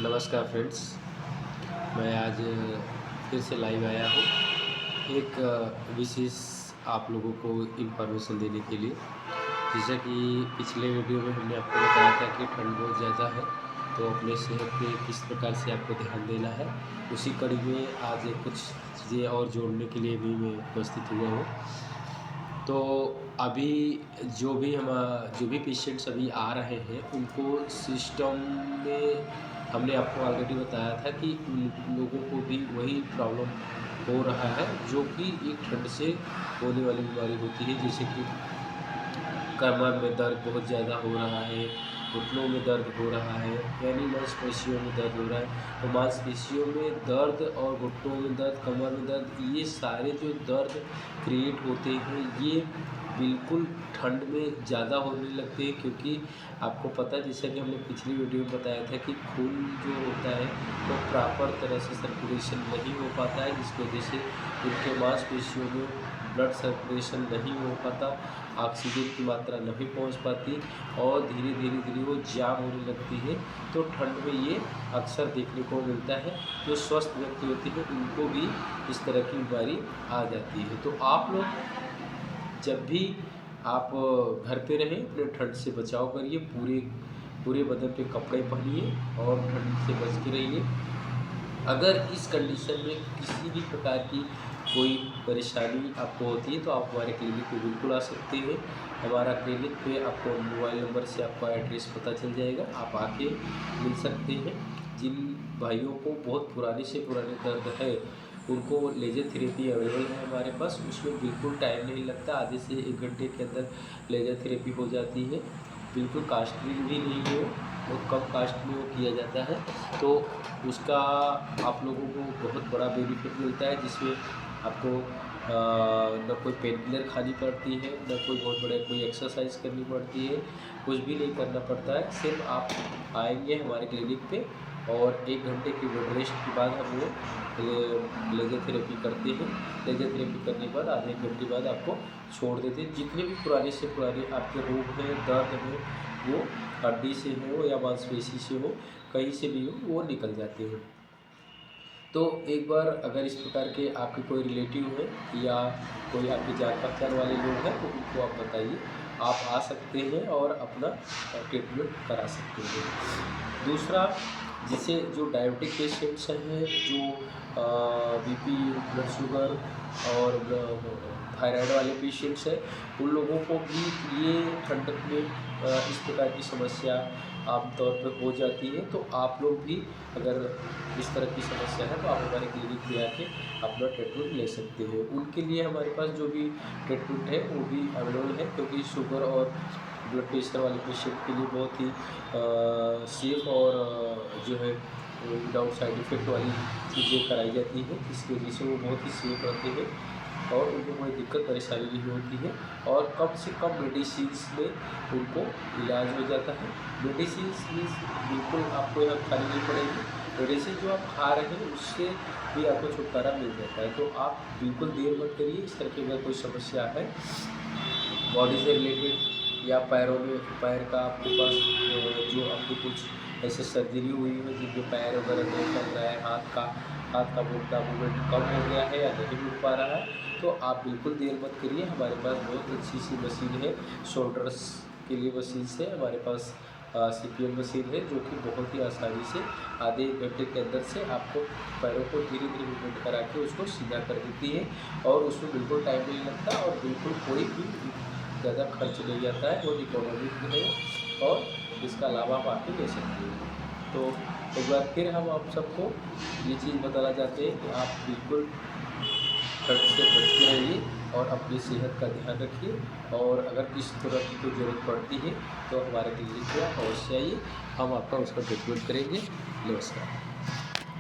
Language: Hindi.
नमस्कार फ्रेंड्स, मैं आज फिर से लाइव आया हूँ एक विशेष आप लोगों को इन्फॉर्मेशन देने के लिए। जैसा कि पिछले वीडियो में हमने आपको बताया था कि ठंड बहुत ज़्यादा है, तो अपने सेहत पे किस प्रकार से आपको ध्यान देना है, उसी कड़ी में आज कुछ चीज़ें और जोड़ने के लिए भी मैं उपस्थित हुआ हूँ। तो अभी जो भी पेशेंट्स अभी आ रहे हैं, उनको सिस्टम में हमने आपको ऑलरेडी बताया था कि उन लोगों को भी वही प्रॉब्लम हो रहा है, जो कि एक ठंड से होने वाली बीमारी होती है। जैसे कि कमर में दर्द बहुत ज़्यादा हो रहा है, घुटनों में दर्द हो रहा है, यानी मांसपेशियों में दर्द हो रहा है। तो मांसपेशियों में दर्द और घुटनों में दर्द, कमर में दर्द, ये सारे जो दर्द क्रिएट होते हैं, ये बिल्कुल ठंड में ज़्यादा होने लगते हैं, क्योंकि आपको पता है, जैसा कि हमने पिछली वीडियो में बताया था कि खून जो होता है वो प्रॉपर तरह से सर्कुलेशन नहीं हो पाता है, जिसकी वजह से उनके मांसपेशियों में ब्लड सर्कुलेशन नहीं हो पाता, ऑक्सीजन की मात्रा नहीं पहुंच पाती और धीरे धीरे वो जाम होने लगती है। तो ठंड में ये अक्सर देखने को मिलता है। जो स्वस्थ व्यक्ति होते हैं, उनको भी इस तरह की बीमारी आ जाती है। तो आप लोग जब भी आप घर पे रहें, अपने ठंड से बचाव करिए, पूरे पूरे बदन पे कपड़े पहनिए और ठंड से बच के रहिए। अगर इस कंडीशन में किसी भी प्रकार की कोई परेशानी आपको होती है, तो आप हमारे क्लिनिक पे बिल्कुल आ सकते हैं। हमारा क्लिनिक पे आपको मोबाइल नंबर से आपका एड्रेस पता चल जाएगा, आप आके मिल सकते हैं। जिन भाइयों को बहुत पुराने से पुराने दर्द है, उनको लेज़र थेरेपी अवेलेबल है हमारे पास। उसमें बिल्कुल टाइम नहीं लगता, आधे से 1 घंटे के अंदर लेज़र थेरेपी हो जाती है। बिल्कुल कॉस्टली भी नहीं है वो, बहुत कम कास्ट में वो किया जाता है। तो उसका आप लोगों को बहुत बड़ा बेनिफिट मिलता है, जिसमें आपको ना कोई पेन किलर खानी पड़ती है, ना कोई बहुत बड़े कोई एक्सरसाइज करनी पड़ती है, कुछ भी नहीं करना पड़ता है। सिर्फ आप आएंगे हमारे क्लिनिक पे और 1 घंटे की बेड रेस्ट के बाद हम वो लेज़र थेरेपी करते हैं। लेज़र थेरेपी करने के बाद आधे 1 घंटे बाद आपको छोड़ देते हैं। जितने भी पुराने से पुराने आपके रोग हैं, दर्द हैं, वो हड्डी से हो या मांसपेशी से हो, कहीं से भी हो, वो निकल जाते हैं। तो एक बार अगर इस प्रकार के आपके कोई रिलेटिव है या कोई आपके जान पहचान वाले लोग हैं, तो उनको आप बताइए, आप आ सकते हैं और अपना ट्रीटमेंट करा सकते हैं। दूसरा, जैसे जो डायबिटिक पेशेंट्स हैं, जो बीपी, ब्लड शुगर और थायराइड वाले पेशेंट्स हैं, उन लोगों को भी ये ठंड में इस प्रकार की समस्या आमतौर पर हो जाती है। तो आप लोग भी अगर इस तरह की समस्या है, तो आप हमारे क्लिनिक पे आके अपना ट्रीटमेंट ले सकते हैं। उनके लिए हमारे पास जो भी ट्रीटमेंट है वो भी अवेलेबल है, क्योंकि शुगर और ब्लड प्रेशर वाले पेशेंट के लिए बहुत ही सेफ और जो है विदाउट साइड इफ़ेक्ट वाली चीज़ें कराई जाती हैं, जिसकी वजह से वो बहुत ही सेफ रहते हैं और उनको कोई दिक्कत परेशानी नहीं होती है और कम से कम मेडिसिन्स में उनको इलाज हो जाता है। मेडिसिन्स मीन्स बिल्कुल आपको यहाँ खानी नहीं पड़ेगी। मेडिसिन जो आप खा रहे हैं, उससे भी आपको छुटकारा मिल जाता है। तो आप बिल्कुल देर मत करिए। इस तरह की अगर कोई समस्या है बॉडी से रिलेटेड या पैर का आपके पास जो आपको कुछ ऐसे सर्जरी हुई है जिनके पैर वगैरह नहीं चल रहा है, हाथ का मूवमेंट कम हो गया है या नहीं मिल पा रहा है, तो आप बिल्कुल देर मत करिए। हमारे पास बहुत अच्छी सी मशीन है, शोल्डर्स के लिए मशीन है हमारे पास। CPM मशीन है, जो कि बहुत ही आसानी से आधे 1 घंटे के अंदर से आपको पैरों को धीरे धीरे मूवमेंट करा के उसको सीधा कर देती है और उसमें बिल्कुल टाइम नहीं लगता और बिल्कुल कोई भी ज़्यादा खर्च नहीं आता है, बहुत इकोनॉमिक है और इसका लाभ आप आके ले सकते हैं। तो एक बार फिर हम आप सबको ये चीज़ बताना चाहते हैं कि आप बिल्कुल ठंड से बच के रहिए और अपनी सेहत का ध्यान रखिए। और अगर किसी तरह की कोई ज़रूरत पड़ती है, तो हमारे क्लिनिक पे आप अवश्य आइए, हम आपका उसका ट्रीटमेंट करेंगे। नमस्कार।